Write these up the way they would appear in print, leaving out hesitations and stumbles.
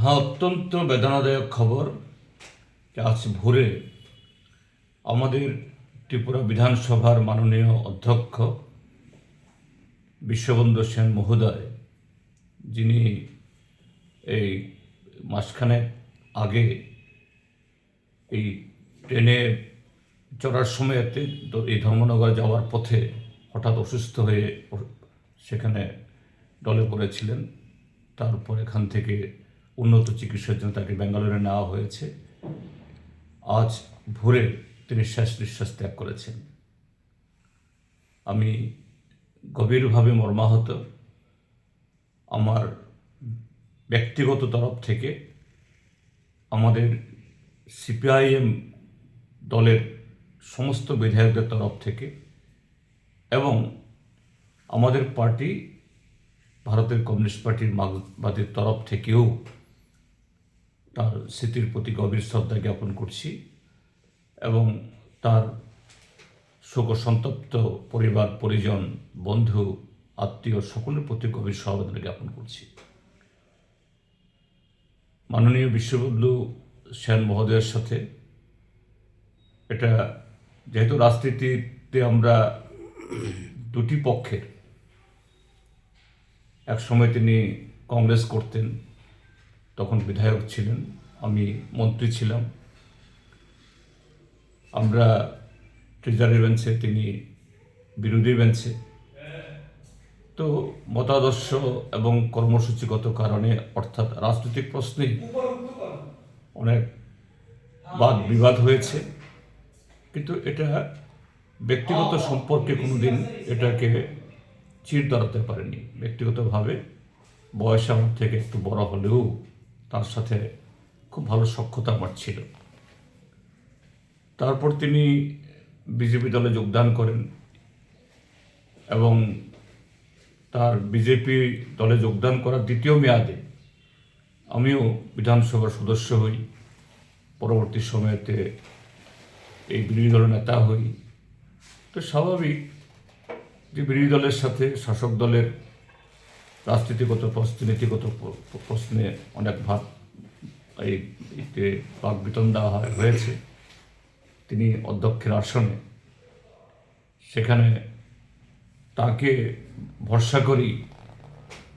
হ্যাঁ, অত্যন্ত বেদনাদায়ক খবর যে আজ ভোরে আমাদের ত্রিপুরা বিধানসভার মাননীয় অধ্যক্ষ বিশ্ববন্ধু সেন মহোদয়, যিনি এই মাসখানেক আগে এই ট্রেনে চড়ার সময়তে এই ধর্মনগর যাওয়ার পথে হঠাৎ অসুস্থ হয়ে সেখানে ডলে পড়েছিলেন। তারপর এখান থেকে উন্নত চিকিৎসার জন্য তাকে ব্যাঙ্গালোরে নেওয়া হয়েছে। আজ ভোরে তিনি শেষ নিঃশ্বাস ত্যাগ করেছেন। আমি গভীরভাবে মর্মাহত। আমার ব্যক্তিগত তরফ থেকে, আমাদের সিপিআইএম দলের সমস্ত বিধায়কদের তরফ থেকে এবং আমাদের পার্টি ভারতের কমিউনিস্ট পার্টির মার্ক্সবাদীর তরফ থেকেও তার স্মৃতির প্রতি গভীর শ্রদ্ধা জ্ঞাপন করছি এবং তার শোকসন্তপ্ত পরিবার, পরিজন, বন্ধু, আত্মীয় সকলের প্রতি গভীর সমবেদনা জ্ঞাপন করছি। মাননীয় বিশ্ববন্ধু সেন মহোদয়ের সাথে এটা, যেহেতু রাজনীতিতে আমরা দুটি পক্ষের, এক সময় তিনি কংগ্রেস করতেন, তখন বিধায়ক ছিলেন, আমি মন্ত্রী ছিলাম, আমরা ট্রেজারি বেঞ্চে, তিনি বিরোধী বেঞ্চে। তো মতাদর্শ এবং কর্মসূচিগত কারণে, অর্থাৎ রাজনৈতিক প্রশ্নে অনেক বাদ বিবাদ হয়েছে, কিন্তু এটা ব্যক্তিগত সম্পর্কে কোনোদিন এটাকে চির ধরাতে পারেনি। ব্যক্তিগতভাবে বয়স আমার থেকে একটু বড় হলেও তার সাথে খুব ভালো সখ্যতা আমার ছিল। তারপর তিনি বিজেপি দলে যোগদান করেন এবং তার বিজেপি দলে যোগদান করার দ্বিতীয় মেয়াদে আমিও বিধানসভার সদস্য হই। পরবর্তী সময়েতে এই বিরোধী দলের নেতা হই। তো স্বাভাবিক যে বিরোধী দলের সাথে শাসক দলের রাজনীতিগত প্রশ্নে, নীতিগত প্রশ্নে অনেক বাক বিতণ্ডা হয়েছে। তিনি অধ্যক্ষের আসনে, সেখানে তাকে ভরসা করি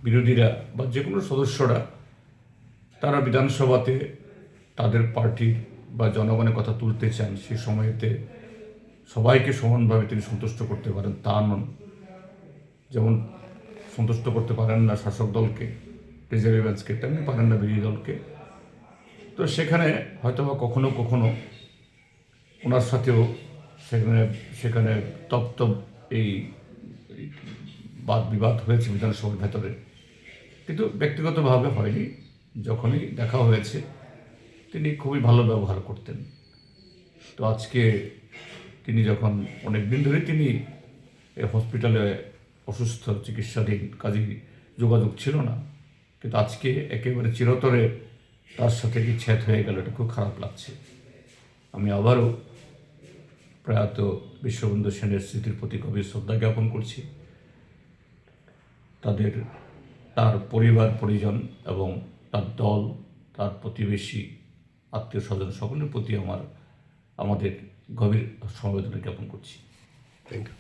বিরোধীরা বা যে কোনো সদস্যরা, তারা বিধানসভাতে তাদের পার্টি বা জনগণের কথা তুলতে চান। সেই সময়তে সবাইকে সমানভাবে তিনি সন্তুষ্ট করতে পারেন তা নন। যেমন সন্তুষ্ট করতে পারেন না শাসক দলকে, ট্রেজারি বেঞ্চকে, তেমনি পারেন না বিরোধী দলকে। তো সেখানে হয়তোবা কখনো কখনো ওনার সাথেও সেখানে তপ্ত এই বাদ বিবাদ হয়েছে বিধানসভার ভেতরে, কিন্তু ব্যক্তিগতভাবে হয়নি। যখনই দেখা হয়েছে তিনি খুবই ভালো ব্যবহার করতেন। তো আজকে তিনি যখন অনেক দিন ধরে তিনি হসপিটালে অসুস্থ, চিকিৎসাধীন, কাজেই যোগাযোগ ছিল না, কিন্তু আজকে একেবারে চিরতরে তার সাথে বিচ্ছেদ হয়ে গেল। এটা খুব খারাপ লাগছে। আমি আবারও প্রয়াত বিশ্ববন্ধু সেনের স্মৃতির প্রতি গভীর শ্রদ্ধা জ্ঞাপন করছি। তার পরিবার, পরিজন এবং তার দল, তার প্রতিবেশী, আত্মীয় স্বজন সকলের প্রতি আমাদের গভীর সমবেদনা জ্ঞাপন করছি। Thank you.